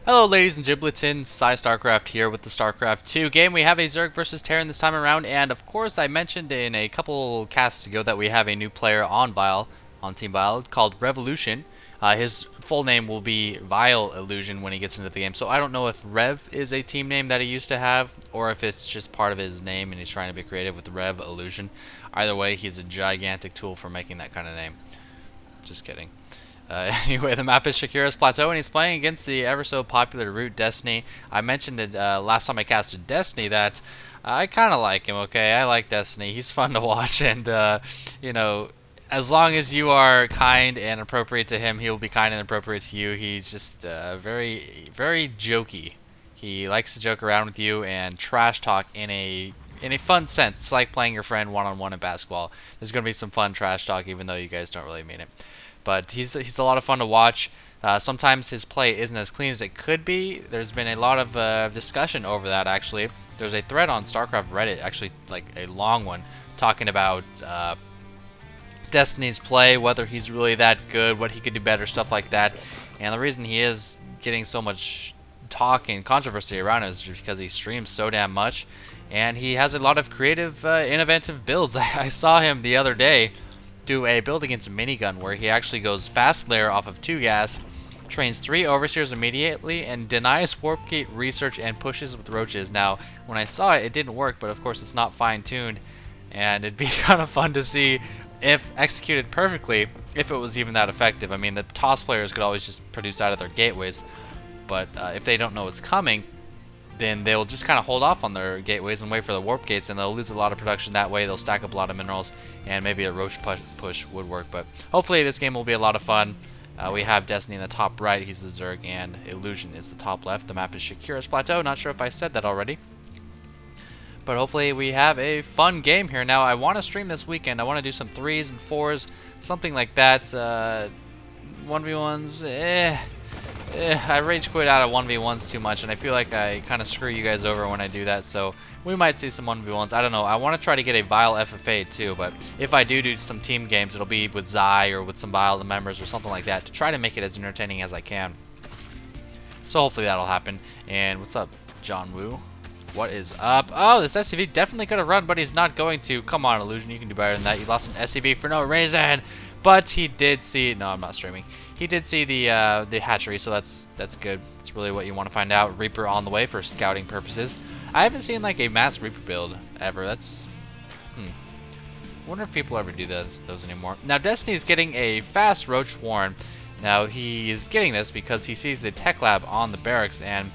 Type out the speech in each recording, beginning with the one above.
Hello ladies and gibletons, PsyStarcraft here with the StarCraft 2 game. We have a Zerg versus Terran this time around, and of course I mentioned in a couple casts ago that we have a new player on Team Vile, called Revolution. His full name will be vileIllusion when he gets into the game, so I don't know if Rev is a team name that he used to have, or if it's just part of his name and he's trying to be creative with RevIllusion. Either way, he's a gigantic tool for making that kind of name. Just kidding. Anyway, the map is Shakuras Plateau, and he's playing against the ever so popular ROOTDestiny. I mentioned it last time I casted Destiny that I kind of like him, okay? I like Destiny. He's fun to watch, and, you know, as long as you are kind and appropriate to him, he'll be kind and appropriate to you. He's just very, very jokey. He likes to joke around with you and trash talk in a fun sense. It's like playing your friend one-on-one in basketball. There's going to be some fun trash talk, even though you guys don't really mean it. But he's a lot of fun to watch. Sometimes his play isn't as clean as it could be. There's been a lot of discussion over that, actually. There's a thread on StarCraft Reddit, actually like a long one, talking about Destiny's play, whether he's really that good, what he could do better, stuff like that. And the reason he is getting so much talk and controversy around it is just because he streams so damn much. And he has a lot of creative, innovative builds. I saw him the other day do a build against a minigun where he actually goes fast layer off of 2 gas, trains 3 overseers immediately, and denies warp gate research and pushes with roaches. Now, when I saw it, it didn't work, but of course it's not fine-tuned, and it'd be kind of fun to see if executed perfectly, if it was even that effective. I mean, the TOS players could always just produce out of their gateways, but if they don't know what's coming, then they'll just kind of hold off on their gateways and wait for the warp gates, and they'll lose a lot of production that way. They'll stack up a lot of minerals, and maybe a roach push would work. But hopefully this game will be a lot of fun. We have Destiny in the top right, he's the Zerg, and Illusion is the top left. The map is Shakuras Plateau. Not sure if I said that already, but hopefully we have a fun game here. Now, I want to stream this weekend. I want to do some 3s and 4s, something like that. 1v1s, I rage quit out of 1v1s too much, and I feel like I kind of screw you guys over when I do that, so we might see some 1v1s. I don't know. I want to try to get a Vile FFA too, but if I do some team games, it'll be with Zai or with some Vile members or something like that to try to make it as entertaining as I can. So hopefully that'll happen. And what's up, John Woo? What is up? Oh, this SCV definitely could have run, but he's not going to. Come on, Illusion, you can do better than that. You lost an SCV for no reason. But he did see... No, I'm not streaming. He did see the hatchery, so that's good. That's really what you want to find out. Reaper on the way for scouting purposes. I haven't seen like a mass Reaper build ever. That's... I wonder if people ever do those anymore. Now, Destiny's getting a fast Roach Warren. Now, he is getting this because he sees the tech lab on the barracks, and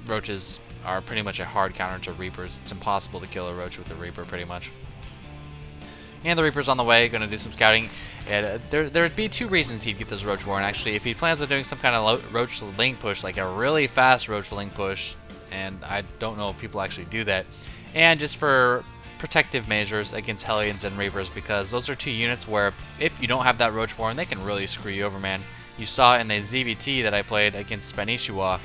roaches are pretty much a hard counter to Reapers. It's impossible to kill a roach with a Reaper, pretty much. And the Reaper's on the way, going to do some scouting. And there'd be 2 reasons he'd get this Roach Warren, actually. If he plans on doing some kind of Roach Link push, like a really fast Roach Link push, and I don't know if people actually do that, and just for protective measures against Hellions and Reapers, because those are 2 units where if you don't have that Roach Warren, they can really screw you over, man. You saw in the ZVT that I played against Spanishiwa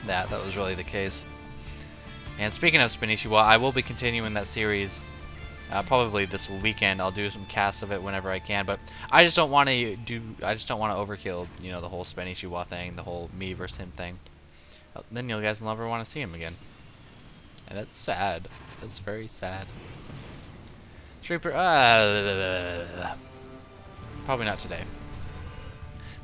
that was really the case. And speaking of Spanishiwa, I will be continuing that series. Probably this weekend. I'll do some casts of it whenever I can, but I just don't want to overkill, you know, the whole Spanishiwa thing, the whole me versus him thing. Then you guys will never want to see him again, and that's sad. That's very sad. Reaper, probably not today.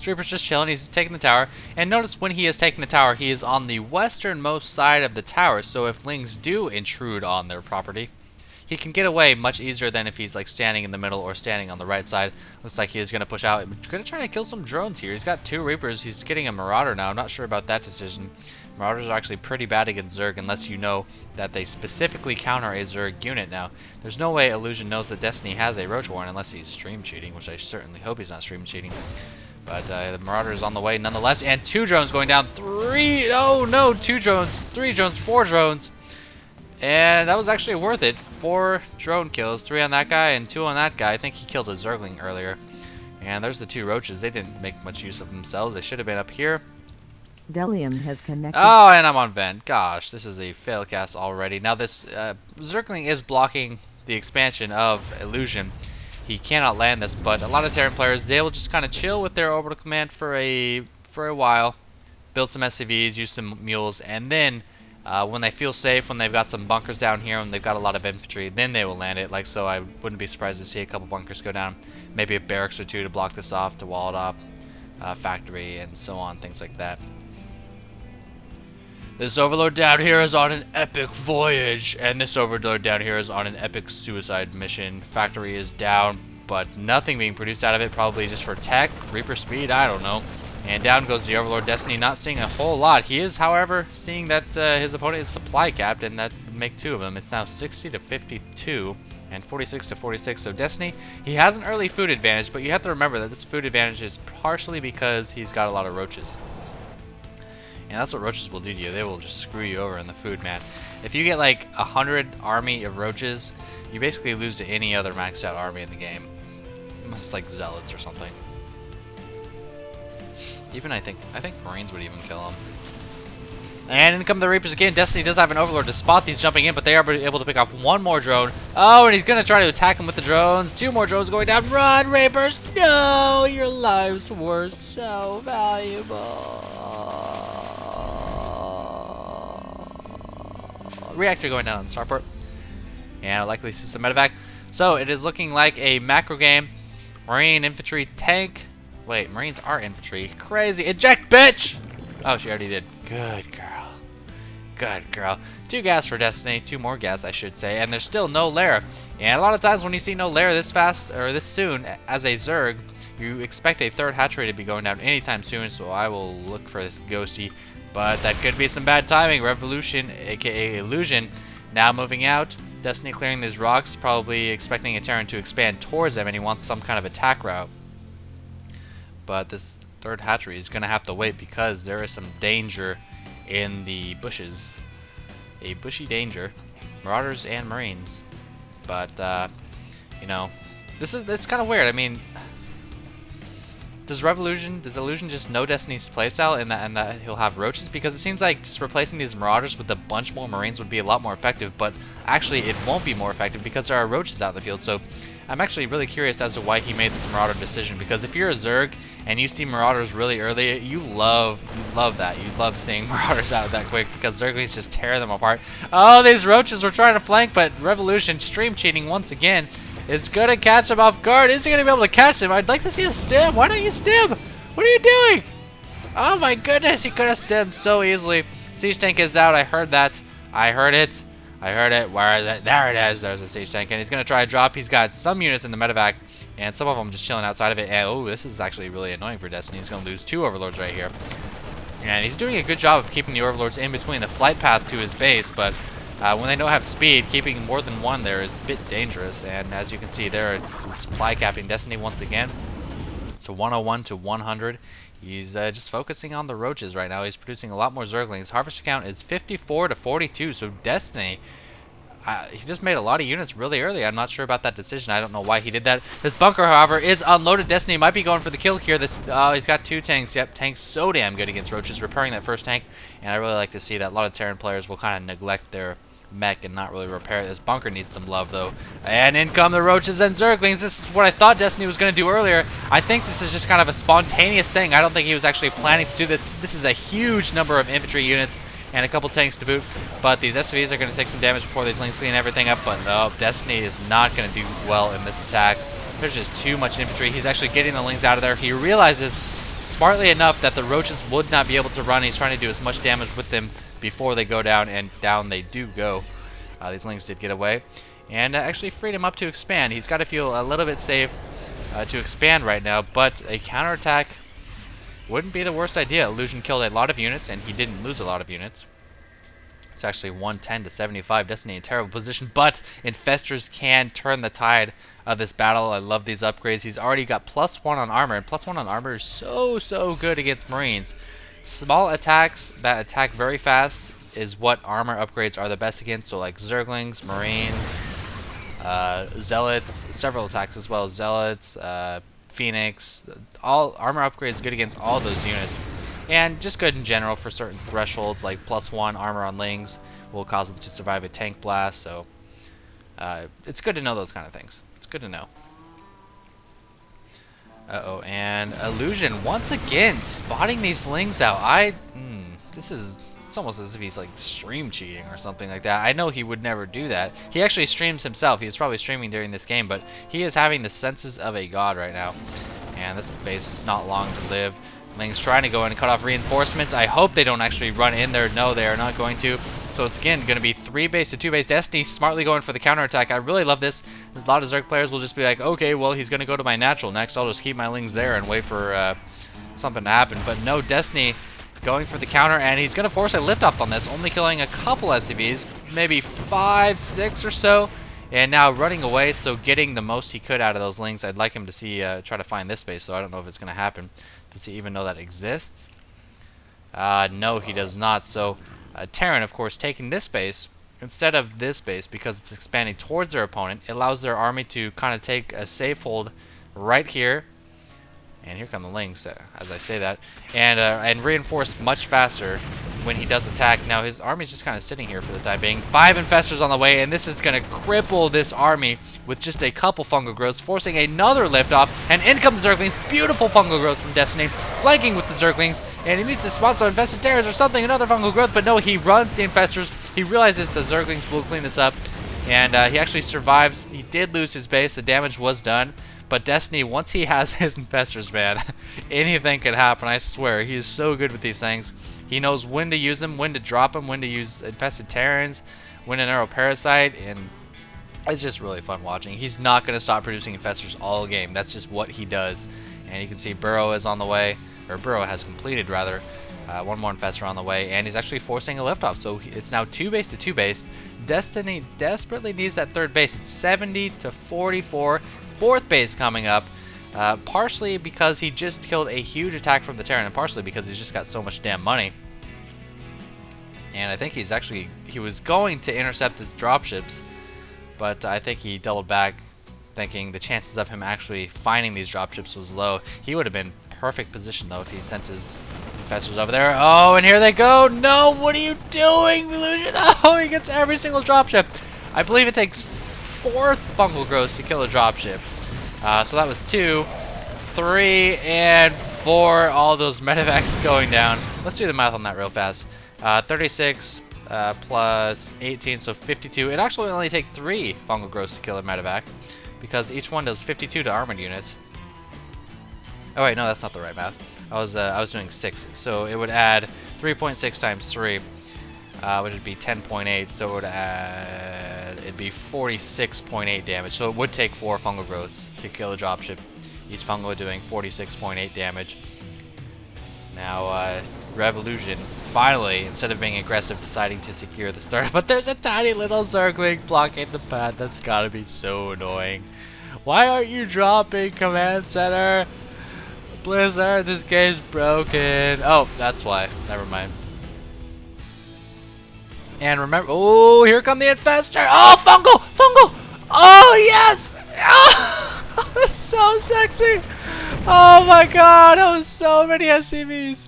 Reaper's just chilling. He's taking the tower, and notice when he is taking the tower, he is on the westernmost side of the tower. So if Lings do intrude on their property, he can get away much easier than if he's like standing in the middle or standing on the right side. Looks like he is going to push out. He's going to try to kill some drones here. He's got 2 Reapers. He's getting a Marauder now. I'm not sure about that decision. Marauders are actually pretty bad against Zerg unless you know that they specifically counter a Zerg unit. Now, there's no way Illusion knows that Destiny has a Roach Warren unless he's stream cheating, which I certainly hope he's not stream cheating. But the Marauder is on the way nonetheless, and 2 drones going down. 3, oh no, 2 drones, 3 drones, 4 drones. And that was actually worth it. 4 drone kills, 3 on that guy and 2 on that guy. I think he killed a Zergling earlier. And there's the 2 roaches. They didn't make much use of themselves. They should have been up here. Delium has connected. Oh, and I'm on vent. Gosh, this is a failcast already. Now this Zergling is blocking the expansion of Illusion. He cannot land this, but a lot of Terran players, they will just kind of chill with their orbital command for a for a while, build some SCVs, use some mules, and then when they feel safe, when they've got some bunkers down here, and they've got a lot of infantry, then they will land it. Like so, I wouldn't be surprised to see a couple bunkers go down, maybe a barracks or two to block this off, to wall it off, factory, and so on, things like that. This overlord down here is on an epic voyage, and this overlord down here is on an epic suicide mission. Factory is down, but nothing being produced out of it, probably just for tech, Reaper speed, I don't know. And down goes the Overlord Destiny, not seeing a whole lot. He is, however, seeing that his opponent is supply capped, and that would make two of them. It's now 60 to 52 and 46 to 46. So Destiny, he has an early food advantage, but you have to remember that this food advantage is partially because he's got a lot of roaches. And that's what roaches will do to you. They will just screw you over in the food, man. If you get like 100 army of roaches, you basically lose to any other maxed out army in the game. Unless like zealots or something. Even I think Marines would even kill him. And in come the Reapers again. Destiny does have an Overlord to spot these jumping in, but they are able to pick off one more drone. Oh, and he's going to try to attack him with the drones. Two more drones going down. Run, Reapers! No! Your lives were so valuable. Reactor going down on the starport. And likely see some medevac. So it is looking like a macro game. Marine, infantry, tank. Wait, Marines are infantry. Crazy. Eject, bitch! Oh, she already did. Good girl. Good girl. 2 gas for Destiny. 2 more gas, I should say. And there's still no lair. And a lot of times when you see no lair this fast, or this soon, as a Zerg, you expect a 3rd hatchery to be going down anytime soon, so I will look for this ghosty. But that could be some bad timing. Revolution, aka Illusion, now moving out. Destiny clearing these rocks, probably expecting a Terran to expand towards them, and he wants some kind of attack route. But this 3rd hatchery is going to have to wait because there is some danger in the bushes. A bushy danger. Marauders and Marines. But, you know, it's kind of weird. I mean, does Illusion just know Destiny's playstyle and that he'll have roaches? Because it seems like just replacing these Marauders with a bunch more Marines would be a lot more effective, but actually it won't be more effective because there are roaches out in the field. So I'm actually really curious as to why he made this Marauder decision, because if you're a Zerg and you see Marauders really early, you love that. You love seeing Marauders out that quick because Zerglings just tear them apart. Oh, these roaches were trying to flank, but Revolution stream cheating once again is going to catch him off guard. Is he going to be able to catch him? I'd like to see a stim. Why don't you stim? What are you doing? Oh my goodness, he could have stemmed so easily. Siege tank is out. I heard that. I heard it. I heard it. Where is it? There it is. There's a siege tank. And he's going to try to drop. He's got some units in the medevac, and some of them just chilling outside of it. And oh, this is actually really annoying for Destiny. He's going to lose 2 Overlords right here. And he's doing a good job of keeping the Overlords in between the flight path to his base, but when they don't have speed, keeping more than one there is a bit dangerous. And as you can see there, it's supply capping Destiny once again. It's a 101 to 100. He's just focusing on the roaches right now. He's producing a lot more Zerglings. Harvester count is 54 to 42. So Destiny, he just made a lot of units really early. I'm not sure about that decision. I don't know why he did that. This bunker, however, is unloaded. Destiny might be going for the kill here. He's got 2 tanks. Yep, tank's so damn good against roaches, repairing that first tank. And I really like to see that a lot of Terran players will kind of neglect their mech and not really repair it. This bunker needs some love though. And in come the roaches and Zerglings. This is what I thought Destiny was going to do earlier. I think this is just kind of a spontaneous thing. I don't think he was actually planning to do this. This is a huge number of infantry units and a couple tanks to boot. But these SCVs are going to take some damage before these links clean everything up. But no, Destiny is not going to do well in this attack. There's just too much infantry. He's actually getting the links out of there. He realizes smartly enough that the roaches would not be able to run. He's trying to do as much damage with them before they go down, and down they do go. These links did get away, and actually freed him up to expand. He's got to feel a little bit safe to expand right now, but a counterattack wouldn't be the worst idea. Illusion killed a lot of units, and he didn't lose a lot of units. It's actually 110 to 75. Destiny in a terrible position, but Infestors can turn the tide of this battle. I love these upgrades. He's already got +1 on armor, and +1 on armor is so good against Marines. Small attacks that attack very fast is what armor upgrades are the best against. So like Zerglings, Marines, Zealots, several attacks as well. Zealots, Phoenix, all armor upgrades good against all those units. And just good in general for certain thresholds, like +1 armor on Lings will cause them to survive a tank blast. So it's good to know those kind of things. It's good to know. Uh-oh, and Illusion once again spotting these lings out. It's almost as if he's like stream cheating or something like that. I know he would never do that. He actually streams himself. He was probably streaming during this game, but he is having the senses of a god right now. And this base is not long to live. Ling's trying to go in and cut off reinforcements. I hope they don't actually run in there. No, they are not going to. So it's again going to be 3 base to 2 base. Destiny smartly going for the counterattack. I really love this. A lot of Zerg players will just be like, okay, well, he's going to go to my natural next. I'll just keep my Lings there and wait for something to happen. But no, Destiny going for the counter, and he's going to force a liftoff on this, only killing a couple SCVs, maybe 5, 6 or so. And now running away, so getting the most he could out of those Lings. I'd like him to see, try to find this base, so I don't know if it's going to happen. Does he even know that exists? No, he does not. So Terran, of course, taking this base instead of this base because it's expanding towards their opponent. It allows their army to kind of take a safe hold right here. And here come the Lings, as I say that. And reinforce much faster when he does attack. Now, his army's just kind of sitting here for the time being. 5 infestors on the way, and this is going to cripple this army with just a couple fungal growths, forcing another liftoff. And in come the Zerglings. Beautiful fungal growth from Destiny, flanking with the Zerglings. And he needs to spot some infested terrors or something, another fungal growth. But no, he runs the infestors. He realizes the Zerglings will clean this up. And he actually survives. He did lose his base. The damage was done. But Destiny, once he has his infestors, man, anything can happen, I swear. He is so good with these things. He knows when to use them, when to drop them, when to use infested Terrans, when to narrow Parasite, and it's just really fun watching. He's not going to stop producing infestors all game. That's just what he does. And you can see Burrow is on the way, or Burrow has completed, rather. One more infestor on the way, and he's actually forcing a liftoff. So it's now 2 base to 2 base. Destiny desperately needs that 3rd base. It's 70 to 44. 4th base coming up, partially because he just killed a huge attack from the Terran, and partially because he's just got so much damn money. And I think he was going to intercept his dropships, but I think he doubled back, thinking the chances of him actually finding these dropships was low. He would have been perfect position though if he senses infestors over there. Oh, and here they go. No, what are you doing, Illusion? Oh, he gets every single dropship. I believe it takes 4 fungal growths to kill a dropship. So that was 2, 3, and 4. All those medevacs going down. Let's do the math on that real fast. 36 plus 18, so 52. It actually only takes 3 fungal growths to kill a medevac, because each one does 52 to armored units. Oh wait, no, that's not the right math. I was doing 6, so it would add 3.6 times 3, which would be 10.8. So it would add, it'd be 46.8 damage. So it would take 4 fungal growths to kill a dropship. Each fungal doing 46.8 damage. Now, Revolution finally, instead of being aggressive, deciding to secure the start. But there's a tiny little Zergling blocking the path. That's gotta be so annoying. Why aren't you dropping, Command Center? Blizzard, this game's broken. Oh, that's why. Never mind. And remember, oh, here come the infestor. Oh, fungal, fungal. Oh, yes. Oh, that's so sexy. Oh my god, that was so many SCVs.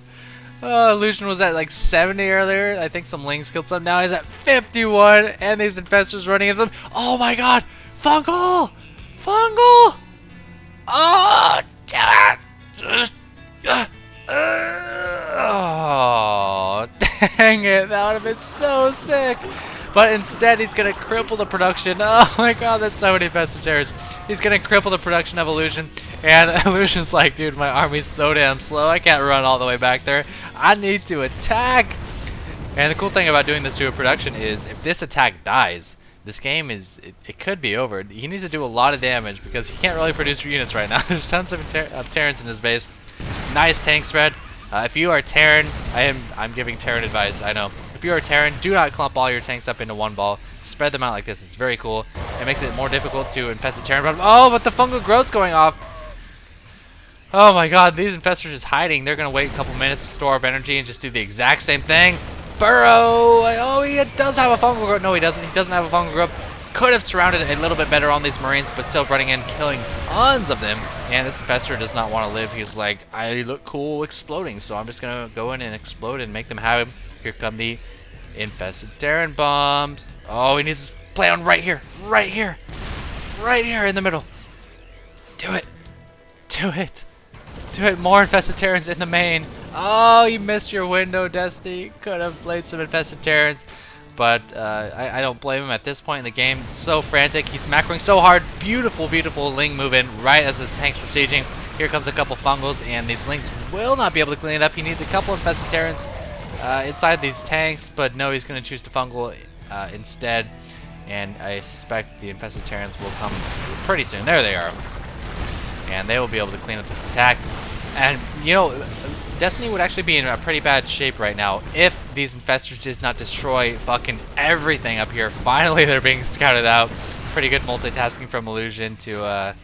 Illusion was at like 70 earlier. I think some Lings killed some. Now he's at 51, and these infestors running into them. Oh my god, fungal, fungal. Oh, damn it. Oh, dang it. That would have been so sick. But instead, he's going to cripple the production. Oh my god, that's so many infestors. He's going to cripple the production of Illusion. And Illusion's like, dude, my army's so damn slow. I can't run all the way back there. I need to attack. And the cool thing about doing this to a production is if this attack dies, this game is, it could be over. He needs to do a lot of damage because he can't really produce units right now. There's tons of Terrans in his base. Nice tank spread. If you are Terran, I'm giving Terran advice, I know. If you are Terran, do not clump all your tanks up into one ball. Spread them out like this. It's very cool. It makes it more difficult to infest a Terran. Oh, but the fungal growth's going off. Oh my god, these infestors are just hiding. They're going to wait a couple minutes to store up energy and just do the exact same thing. Burrow! Oh, he does have a fungal growth. No, he doesn't. He doesn't have a fungal growth. Could have surrounded a little bit better on these Marines, but still running in, killing tons of them. And this infestor does not want to live. He's like, I look cool exploding, so I'm just going to go in and explode and make them have him. Here come the infested Terran bombs. Oh, he needs to play on right here. Right here. Right here in the middle. Do it. Do it. Do it. More infested Terrans in the main. Oh, you missed your window, Destiny. Could have played some infested Terrans. But I don't blame him at this point in the game. It's so frantic. He's macroing so hard. Beautiful, beautiful Ling move in right as his tanks were sieging. Here comes a couple fungals, and these Lings will not be able to clean it up. He needs a couple infested Terrans inside these tanks, but no, he's going to choose to fungal instead. And I suspect the infested Terrans will come pretty soon. There they are. And they will be able to clean up this attack. And, you know, Destiny would actually be in a pretty bad shape right now if these infestors did not destroy fucking everything up here. Finally, they're being scouted out. Pretty good multitasking from Illusion to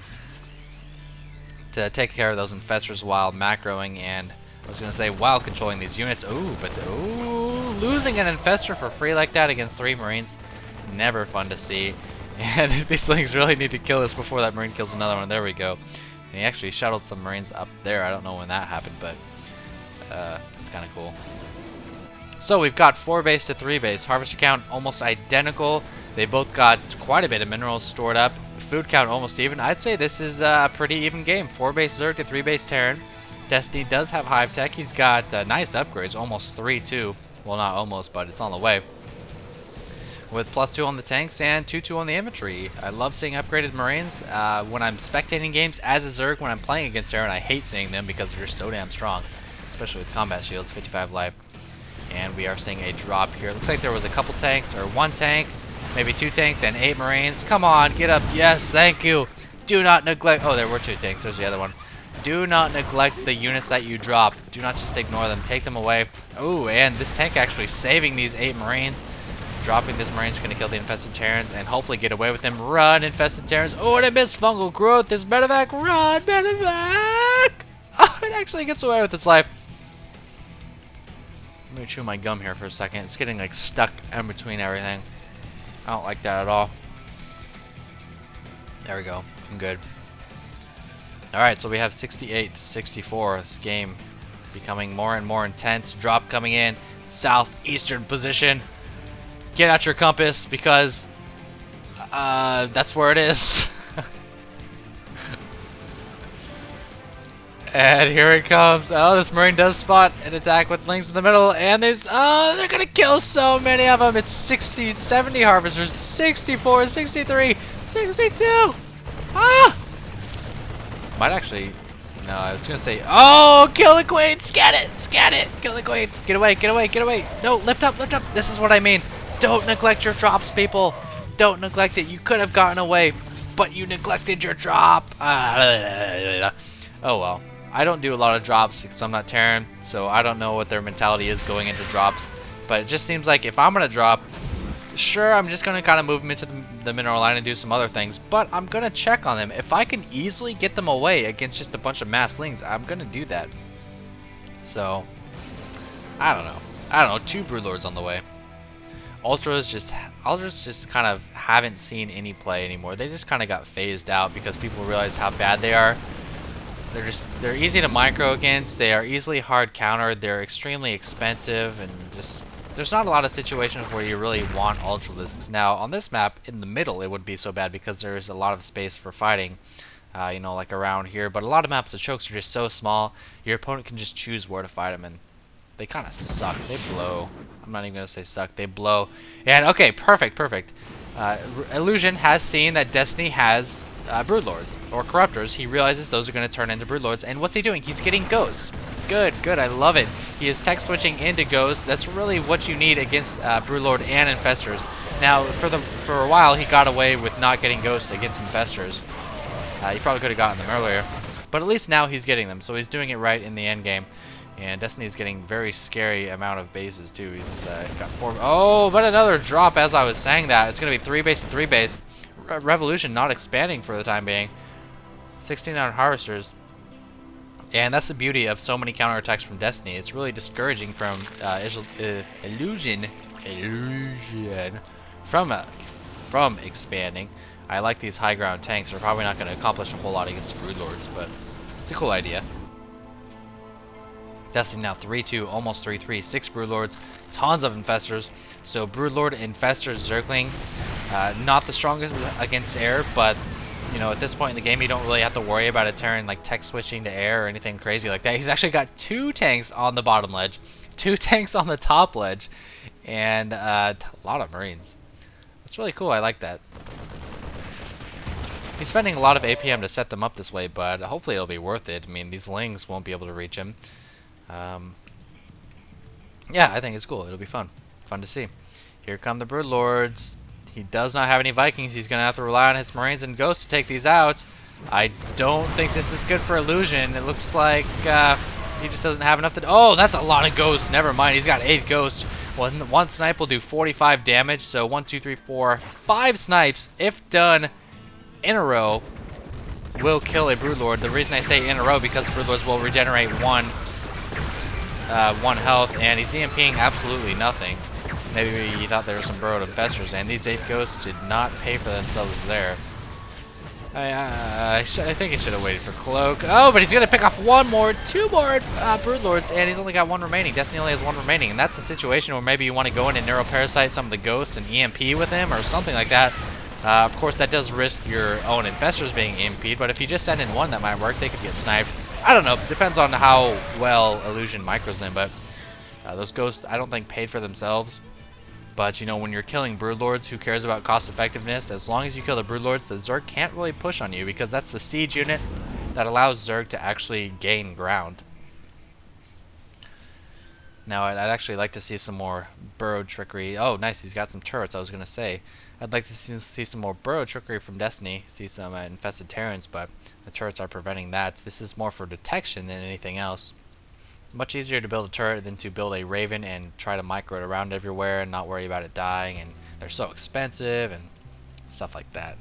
take care of those infestors while macroing, and I was gonna say while controlling these units. Ooh, but losing an infestor for free like that against 3 Marines, never fun to see. And these Lings really need to kill this before that Marine kills another one. There we go. And he actually shuttled some Marines up there. I don't know when that happened, but it's kind of cool. So we've got 4 base to 3 base. Harvester count almost identical. They both got quite a bit of minerals stored up. Food count almost even. I'd say this is a pretty even game. 4 base Zerg to 3 base Terran. Destiny does have Hive Tech. He's got nice upgrades, almost 3 too. Well, not almost, but it's on the way. With +2 on the tanks and 2/2 on the infantry. I love seeing upgraded Marines. When I'm spectating games as a Zerg, when I'm playing against Terran, I hate seeing them because they're so damn strong. Especially with combat shields, 55 life. And we are seeing a drop here. Looks like there was a couple tanks, or 1 tank, maybe 2 tanks and 8 Marines. Come on, get up. Yes, thank you. Do not neglect. Oh, there were 2 tanks. There's the other one. Do not neglect the units that you drop. Do not just ignore them. Take them away. Oh, and this tank actually saving these 8 Marines. Dropping this Marine's going to kill the infested Terrans and hopefully get away with them. Run, infested Terrans. Oh, and I missed fungal growth. This medevac. Run, medevac. Oh, it actually gets away with its life. Let me chew my gum here for a second. It's getting like stuck in between everything. I don't like that at all. There we go. I'm good. Alright, so we have 68 to 64. This game becoming more and more intense. Drop coming in. Southeastern position. Get out your compass because that's where it is. And here it comes. Oh, this Marine does spot an attack with Lings in the middle, and they're gonna kill so many of them. It's 60, 70 Harvesters, 64, 63, 62. Ah! Might actually, no, I was gonna say, oh, kill the Queen, scan it, kill the Queen. Get away, get away, get away. No, lift up, lift up. This is what I mean. Don't neglect your drops, people. Don't neglect it. You could have gotten away, but you neglected your drop. Oh, well. I don't do a lot of drops because I'm not Terran, so I don't know what their mentality is going into drops. But it just seems like if I'm going to drop, sure, I'm just going to kind of move them into the mineral line and do some other things. But I'm going to check on them. If I can easily get them away against just a bunch of mass Lings, I'm going to do that. So, I don't know. 2 Broodlords on the way. Ultras just kind of haven't seen any play anymore. They just kind of got phased out because people realize how bad they are. They're easy to micro against. They are easily hard countered. They're extremely expensive, and just there's not a lot of situations where you really want Ultralisks. Now on this map, in the middle, it wouldn't be so bad because there's a lot of space for fighting. You know, like around here. But a lot of maps, the chokes are just so small. Your opponent can just choose where to fight them, and they kind of suck. They blow. I'm not even going to say suck. They blow. And, okay, perfect. Illusion has seen that Destiny has Broodlords, or Corruptors. He realizes those are going to turn into Broodlords. And what's he doing? He's getting Ghosts. Good. I love it. He is tech switching into Ghosts. That's really what you need against Broodlord and Infestors. Now, for a while, he got away with not getting Ghosts against Infestors. He probably could have gotten them earlier. But at least now he's getting them. So he's doing it right in the end game. And Destiny's getting very scary amount of bases too. He's got 4. Oh, but another drop as I was saying that. It's going to be 3 base and 3 base. Revolution not expanding for the time being. 69 Harvesters. And that's the beauty of so many counterattacks from Destiny. It's really discouraging from Illusion from expanding. I like these high ground tanks. They're probably not going to accomplish a whole lot against Broodlords, but it's a cool idea. Destiny now 3-2, almost 3-3, 6 Broodlords, tons of Infestors. So Broodlord, Infestor, Zergling, not the strongest against air, but You know, at this point in the game, you don't really have to worry about a Terran like tech switching to air or anything crazy like that. He's actually got 2 tanks on the bottom ledge, 2 tanks on the top ledge, and a lot of Marines. That's really cool. I like that. He's spending a lot of APM to set them up this way, but hopefully it'll be worth it. I mean, these Lings won't be able to reach him. Yeah, I think it's cool. It'll be fun. Fun to see. Here come the Broodlords. He does not have any Vikings. He's going to have to rely on his Marines and Ghosts to take these out. I don't think this is good for Illusion. It looks like he just doesn't have enough to... Oh, that's a lot of Ghosts. Never mind. He's got 8 Ghosts. One snipe will do 45 damage. So 1, 2, 3, 4, 5 snipes, if done in a row, will kill a Broodlord. The reason I say in a row because the Broodlords will regenerate 1 health, and he's EMPing absolutely nothing. Maybe he thought there were some burrowed infestors, and these 8 Ghosts did not pay for themselves there. I think he should have waited for Cloak. Oh, but he's going to pick off 2 more Broodlords, and he's only got 1 remaining. Destiny only has 1 remaining, and that's a situation where maybe you want to go in and Neuroparasite some of the Ghosts and EMP with him or something like that. Of course, that does risk your own infestors being EMP'd, but if you just send in 1, that might work. They could get sniped. I don't know. Depends on how well Illusion micros in, but those Ghosts, I don't think, paid for themselves. But, you know, when you're killing Broodlords, who cares about cost effectiveness? As long as you kill the Broodlords, the Zerg can't really push on you because that's the siege unit that allows Zerg to actually gain ground. Now, I'd actually like to see some more burrowed trickery. Oh, nice. He's got some turrets, I was going to say. I'd like to see some more burrowed trickery from Destiny, see some infested Terrans, but the turrets are preventing that. This is more for detection than anything else. Much easier to build a turret than to build a Raven and try to micro it around everywhere and not worry about it dying, and they're so expensive and stuff like that.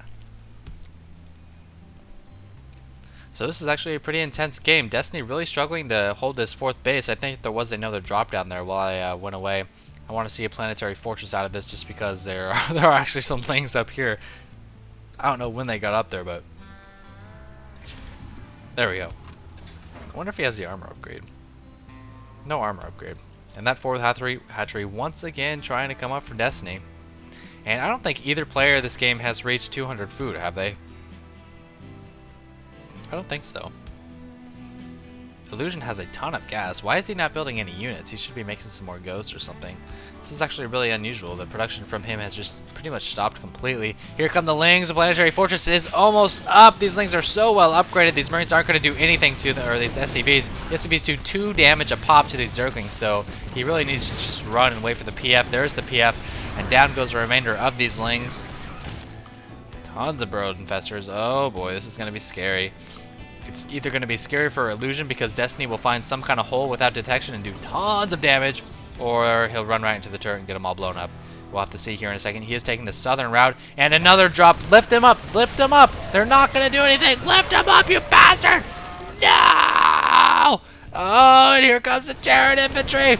So this is actually a pretty intense game. Destiny really struggling to hold this 4th base. I think there was another drop down there while I went away. I want to see a planetary fortress out of this just because there are actually some things up here. I don't know when they got up there, but there we go. I wonder if he has the armor upgrade. No armor upgrade. And that 4th hatchery once again trying to come up for Destiny. And I don't think either player of this game has reached 200 food, have they? I don't think so. Illusion has a ton of gas. Why is he not building any units? He should be making some more Ghosts or something. This is actually really unusual. The production from him has just pretty much stopped completely. Here come the Lings. The planetary fortress is almost up. These Lings are so well upgraded. These Marines aren't going to do anything to them, or these SCVs. The SCVs do 2 damage a pop to these Zerglings, so he really needs to just run and wait for the PF. There's the PF, and down goes the remainder of these Lings. Tons of burrowed infestors. Oh boy, this is going to be scary. It's either going to be scary for Illusion because Destiny will find some kind of hole without detection and do tons of damage, or he'll run right into the turret and get them all blown up. We'll have to see here in a second. He is taking the southern route, and another drop. Lift him up! Lift him up! They're not going to do anything! Lift him up, you bastard! No! Oh, and here comes the Terran infantry!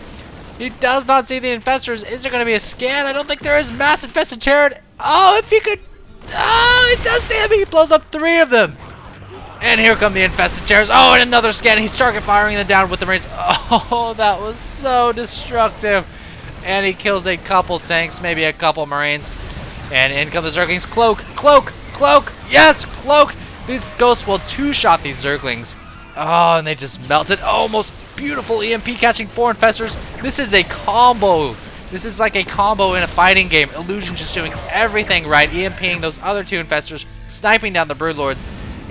He does not see the infestors. Is there going to be a scan? I don't think there is. Mass infested Terran. Oh, if he could... Oh, it does see him! He blows up 3 of them! And here come the infested Terrans. Oh, and another scan. He's target firing them down with the Marines. Oh, that was so destructive. And he kills a couple tanks, maybe a couple Marines. And in come the Zerglings. Cloak, Cloak, Cloak. Yes, Cloak. These Ghosts will 2-shot these Zerglings. Oh, and they just melted. Almost beautiful EMP catching 4 infestors. This is a combo. This is like a combo in a fighting game. Illusion just doing everything right. EMPing those other 2 infestors. Sniping down the Broodlords.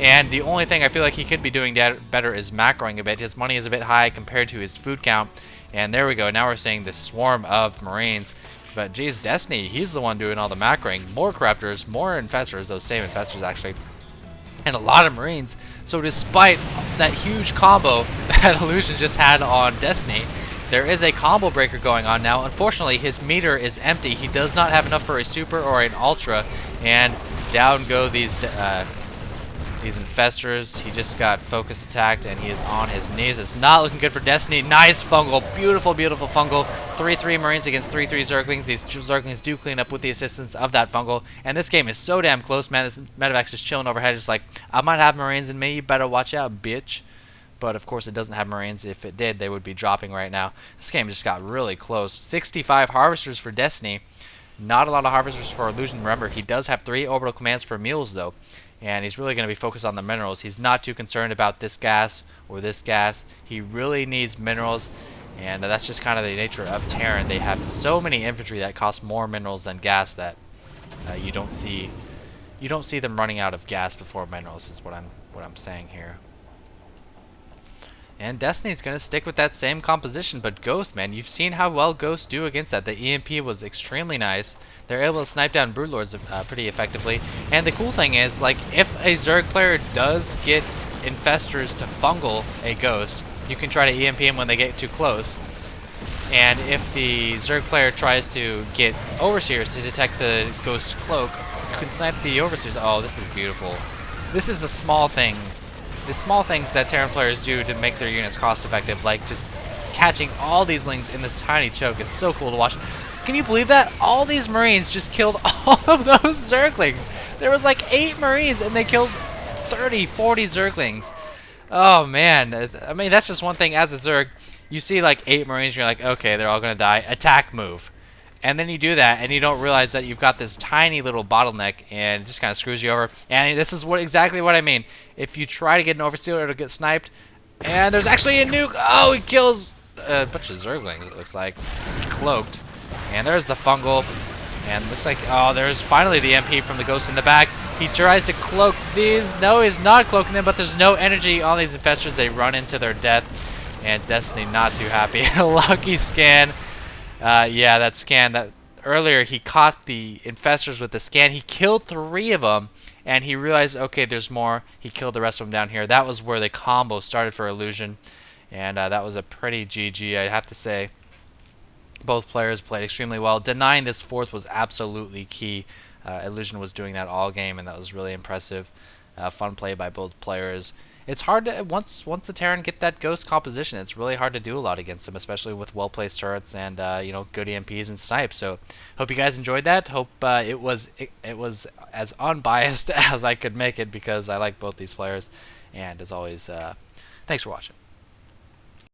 And the only thing I feel like he could be doing better is macroing a bit. His money is a bit high compared to his food count. And there we go. Now we're seeing this swarm of Marines. But geez, Destiny, he's the one doing all the macroing. More Corruptors, more Infestors, those same Infestors actually. And a lot of Marines. So despite that huge combo that Illusion just had on Destiny, there is a combo breaker going on now. Unfortunately, his meter is empty. He does not have enough for a Super or an Ultra. And down go these infestors. He just got focus attacked and he is on his knees. It's not looking good for Destiny. Nice fungal. Beautiful, beautiful fungal. 3-3 Marines against 3-3 Zerglings. These Zerglings do clean up with the assistance of that fungal. And this game is so damn close, man. This medevac's just chilling overhead. Just like, I might have Marines in me. You better watch out, bitch. But of course it doesn't have Marines. If it did, they would be dropping right now. This game just got really close. 65 Harvesters for Destiny. Not a lot of Harvesters for Illusion. Remember, he does have 3 orbital commands for mules, though. and he's really going to be focused on the minerals. He's not too concerned about this gas or this gas. He really needs minerals, and that's just kind of the nature of Terran. They have so many infantry that cost more minerals than gas that you don't see them running out of gas before minerals. Is what I'm saying here. And Destiny's going to stick with that same composition, but Ghost, man, you've seen how well Ghosts do against that. The EMP was extremely nice. They're able to snipe down Broodlords pretty effectively. And the cool thing is, like, if a Zerg player does get Infestors to fungal a Ghost, you can try to EMP him when they get too close. And if the Zerg player tries to get Overseers to detect the Ghost's cloak, you can snipe the Overseers. Oh, this is beautiful. This is the small things that Terran players do to make their units cost effective, like just catching all these lings in this tiny choke. It's so cool to watch. Can you believe that? All these Marines just killed all of those Zerglings. There was like 8 Marines and they killed 30, 40 Zerglings. Oh man, I mean that's just one thing. As a Zerg, you see like 8 Marines and you're like, okay, they're all gonna die. Attack move. And then you do that, and you don't realize that you've got this tiny little bottleneck, and it just kind of screws you over. And this is exactly what I mean. If you try to get an Overseer, it'll get sniped. And there's actually a nuke. Oh, he kills a bunch of Zerglings, it looks like. Cloaked. And there's the fungal. And it looks like, oh, there's finally the MP from the Ghost in the back. He tries to cloak these. No, he's not cloaking them, but there's no energy on these Infestors. They run into their death. And Destiny not too happy. Lucky scan. Yeah, that scan. That earlier he caught the Infestors with the scan. He killed 3 of them, and he realized, okay, there's more. He killed the rest of them down here. That was where the combo started for Illusion, and that was a pretty GG, I have to say. Both players played extremely well. Denying this 4th was absolutely key. Illusion was doing that all game, and that was really impressive. Fun play by both players. It's hard to once the Terran get that Ghost composition, it's really hard to do a lot against them, especially with well-placed turrets and you know, good EMPs and snipes. So hope you guys enjoyed that. Hope it was as unbiased as I could make it, because I like both these players. And as always, thanks for watching.